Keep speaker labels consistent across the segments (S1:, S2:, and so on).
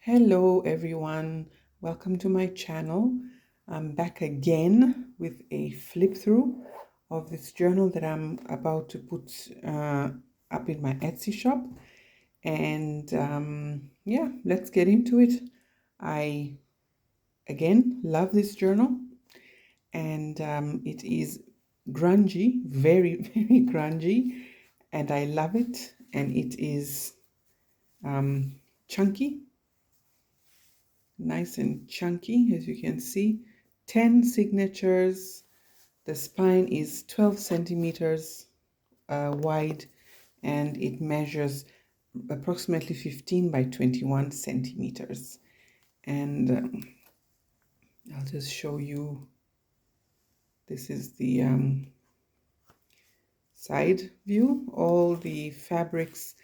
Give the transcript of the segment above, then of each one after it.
S1: Hello everyone, welcome to my channel. I'm back again with a flip through of this journal that I'm about to put up in my Etsy shop. And yeah, let's get into it. I again love this journal, and it is grungy, very very grungy, and I love it. And it is chunky, nice and chunky, as you can see. 10 signatures. The spine is 12 centimeters wide, and it measures approximately 15 by 21 centimeters. And I'll just show you. This is the side view, all the fabrics,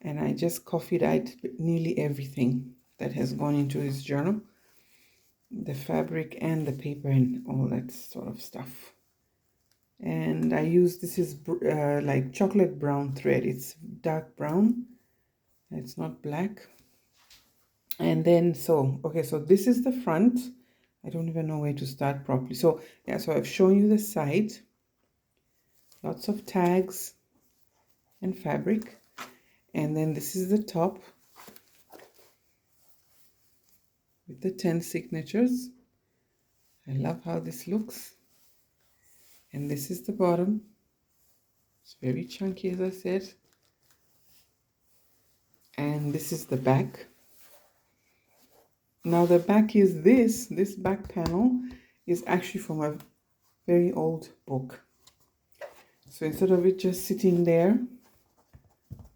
S1: and I just coffee dyed nearly everything that has gone into this journal, the fabric and the paper and all that sort of stuff. And I use, this is like chocolate brown thread. It's dark brown, it's not black. And then so this is the front. I don't even know where to start properly. So yeah, so I've shown you the side, lots of tags and fabric. And then this is the top with the 10 signatures. I love how this looks. And this is the bottom. It's very chunky, as I said. And this is the back. Now the back is this back panel is actually from a very old book. So instead of it just sitting there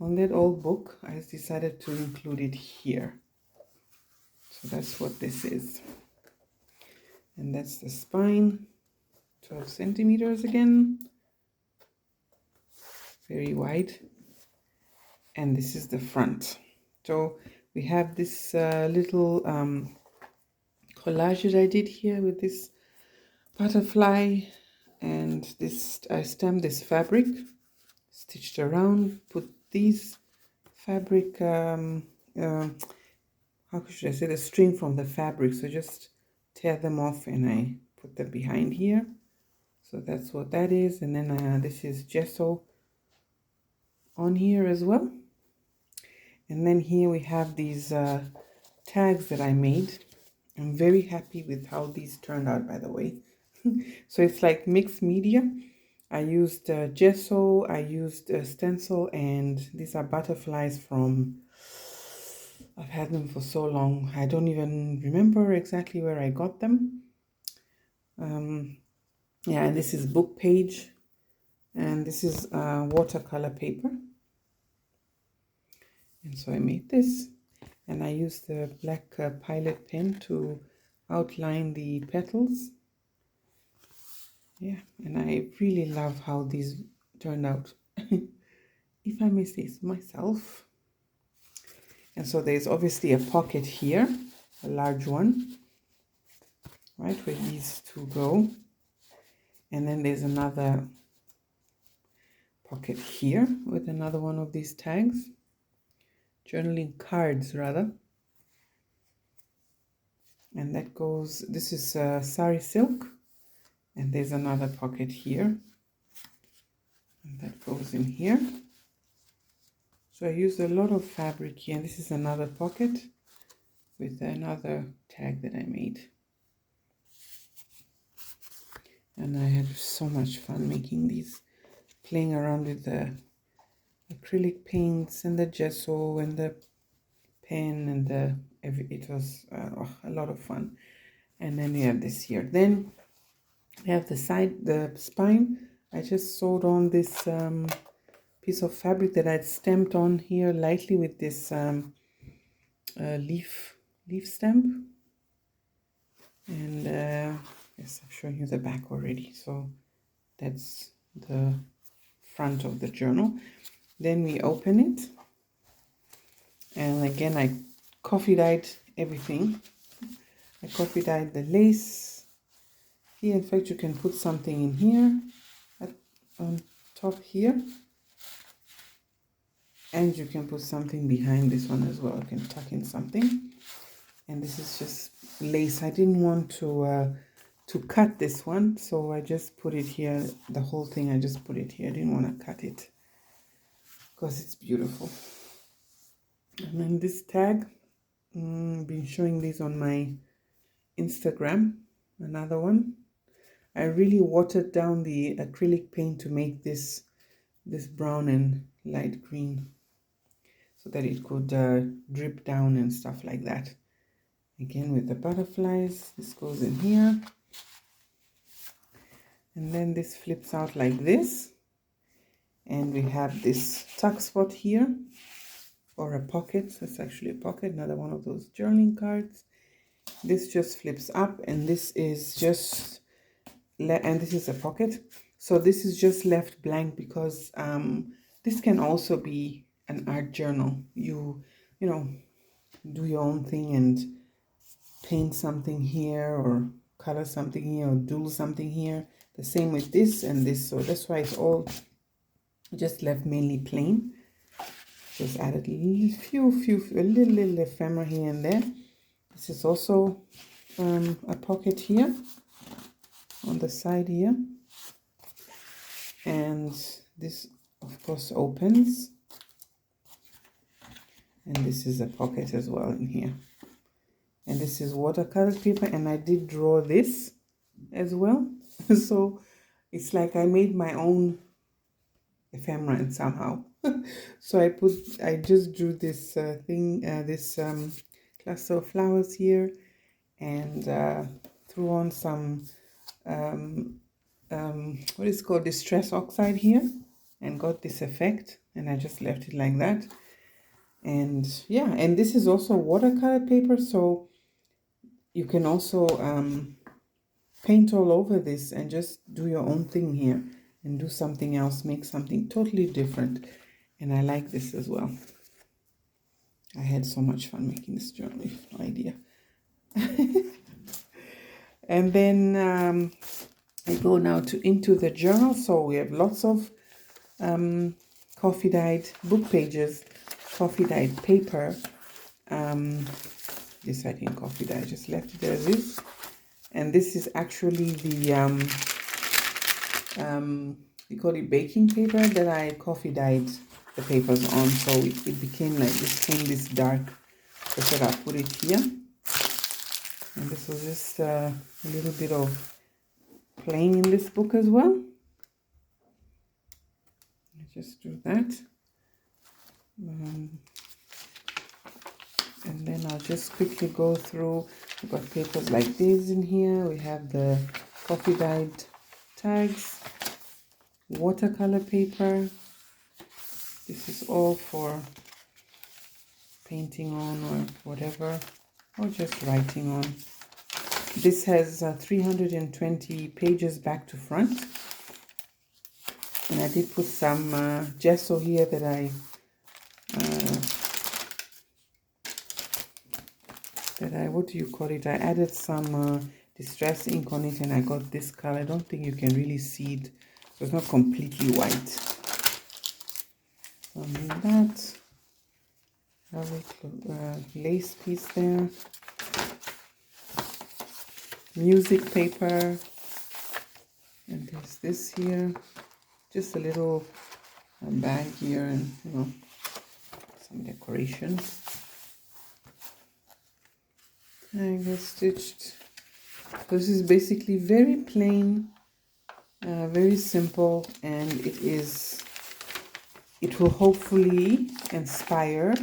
S1: on that old book, I decided to include it here. So that's what this is. And that's the spine, 12 centimeters again, very wide. And this is the front. So we have this little collage that I did here with this butterfly, and this, I stamped this fabric, stitched around, put these fabric, how should I say, the string from the fabric, so just tear them off and I put them behind here. So that's what that is. And then this is gesso on here as well. And then here we have these tags that I made. I'm very happy with how these turned out, by the way. So it's like mixed media. I used gesso, I used stencil, and these are butterflies from, I've had them for so long, I don't even remember exactly where I got them. Yeah, and this is book page, and this is watercolor paper. And so I made this, and I used the black Pilot pen to outline the petals. Yeah, and I really love how these turned out, if I may say so myself. And so there's obviously a pocket here, a large one, right, where these two go. And then there's another pocket here with another one of these tags, journaling cards rather. And that goes, this is sari silk, and there's another pocket here, and that goes in here. So I used a lot of fabric here, and this is another pocket with another tag that I made. And I had so much fun making these, playing around with the acrylic paints and the gesso and the pen and the it was a lot of fun. And then we have this here. Then we have the side, the spine. I just sewed on this piece of fabric that I'd stamped on here lightly with this leaf stamp. And yes, I've shown you the back already. So that's the front of the journal. Then we open it, and again I coffee dyed everything. I coffee dyed the lace here. In fact, you can put something in here on top here, and you can put something behind this one as well. You can tuck in something. And this is just lace. I didn't want to cut this one, so I just put it here. The whole thing, I just put it here. I didn't want to cut it because it's beautiful. And then this tag, been showing these on my Instagram. Another one. I really watered down the acrylic paint to make this brown and light green, so that it could drip down and stuff like that. Again with the butterflies, this goes in here. And then this flips out like this. And we have this tuck spot here, or a pocket. So it's actually a pocket, another one of those journaling cards. This just flips up, and this is just, and this is a pocket. So this is just left blank because this can also be an art journal. You know, do your own thing and paint something here, or color something here, or doodle something here. The same with this and this. So that's why it's all just left mainly plain. Just added a little ephemera here and there. This is also a pocket here on the side here, and this of course opens, and this is a pocket as well in here. And this is watercolor paper, and I did draw this as well. So it's like I made my own ephemera somehow. So I just drew this this cluster of flowers here, and threw on some what is called distress oxide here, and got this effect, and I just left it like that. And yeah, and this is also watercolor paper, so you can also paint all over this and just do your own thing here and do something else, make something totally different. And I like this as well. I had so much fun making this journal, you have no idea. And then I go now into the journal. So we have lots of coffee dyed book pages, coffee dyed paper. This I didn't coffee dye, I just left it as is. And this is actually the we call it baking paper that I coffee dyed the papers on, so it became like this, came this dark. So I said I'll put it here. And this was just a little bit of playing in this book as well. Just do that. And then I'll just quickly go through. We've got papers like these in here. We have the coffee dyed tags, watercolor paper. This is all for painting on or whatever, or just writing on. This has 320 pages back to front. And I did put some gesso here that I what do you call it? I added some distress ink on it, and I got this color. I don't think you can really see it, so it's not completely white. So that lace piece there, music paper, and there's this here, just a little bag here, and you know, some decorations. I get stitched. This is basically very plain, very simple, and it will hopefully inspire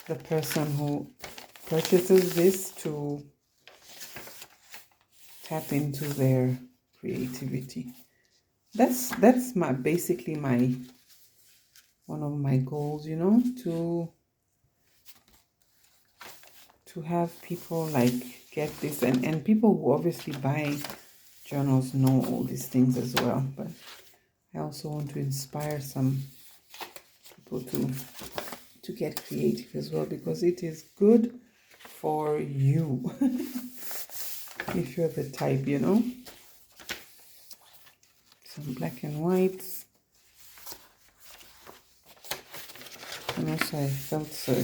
S1: the person who purchases this to tap into their creativity. That's basically one of my goals, you know, to have people like get this, and people who obviously buy journals know all these things as well, but I also want to inspire some people to get creative as well, because it is good for you if you're the type, you know. Some black and whites, and also I felt so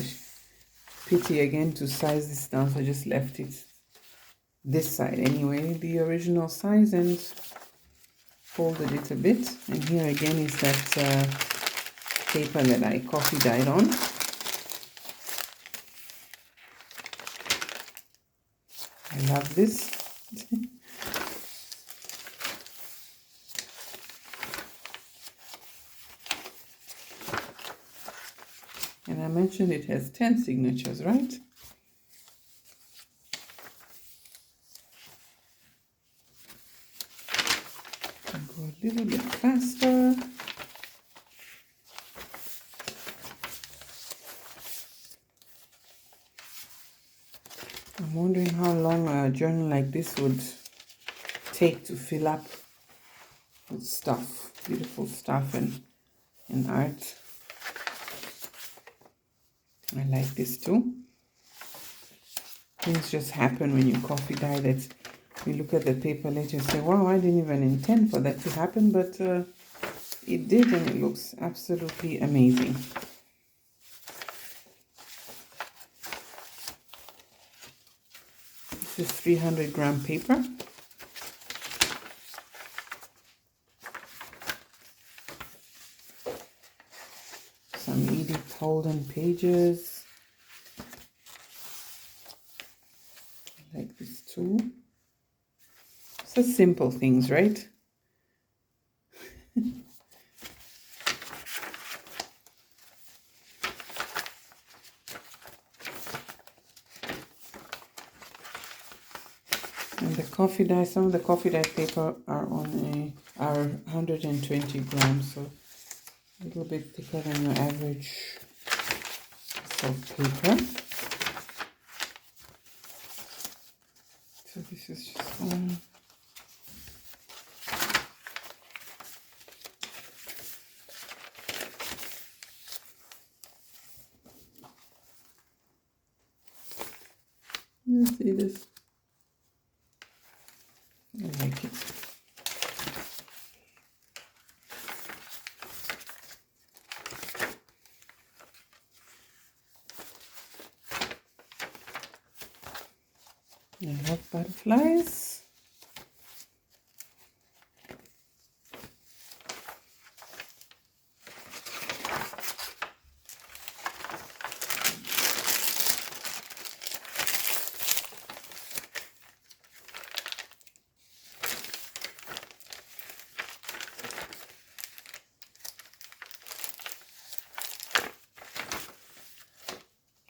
S1: pity again to size this down, so I just left it this side anyway, the original size, and folded it a bit. And here again is that paper that I coffee dyed on. I love this. And I mentioned it has 10 signatures, right? I'll go a little bit faster. I'm wondering how long a journal like this would take to fill up with stuff, beautiful stuff and art. I like this too. Things just happen when you coffee dye that you look at the paper later and say, wow, I didn't even intend for that to happen, but it did, and it looks absolutely amazing. This is 300-gram paper. Some Edith Holden pages. I like this too. So simple things, right? And the coffee dye, some of the coffee dye paper are 120 grams, so a little bit thicker than your average soft paper. So this is just one. You see this? I like it. I love butterflies.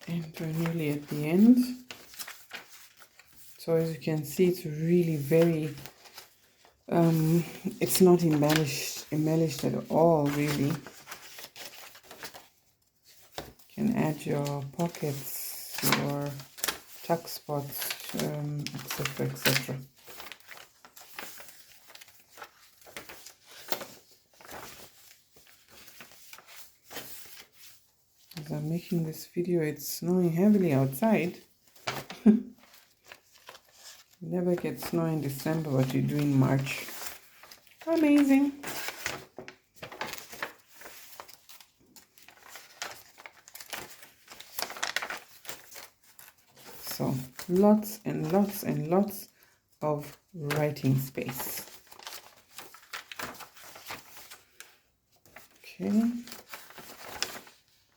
S1: And we're nearly at the end. So as you can see, it's really very, it's not embellished at all, really. You can add your pockets, your tuck spots, etc., etc. As I'm making this video, it's snowing heavily outside. Never get snow in December, but you do in March. Amazing. So lots and lots and lots of writing space. Okay.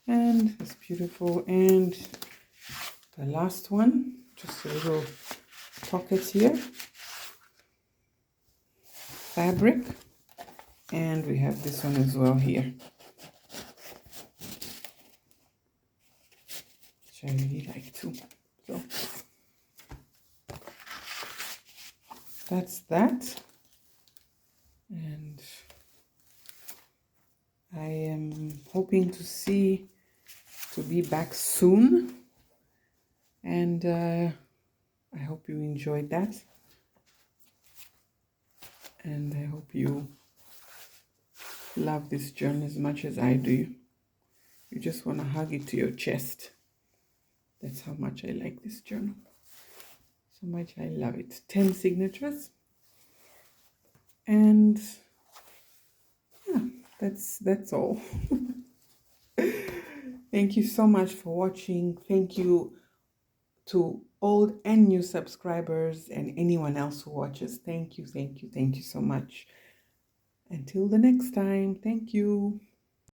S1: And it's beautiful. And the last one, just a little pocket here, fabric, and we have this one as well here, which I really like too. So that's that, and I am hoping to be back soon, and I hope you enjoyed that. And I hope you love this journal as much as I do. You just want to hug it to your chest. That's how much I like this journal. So much I love it. 10 signatures. And yeah, that's all. Thank you so much for watching. Thank you to old and new subscribers and anyone else who watches. Thank you, thank you, thank you so much. Until the next time, thank you.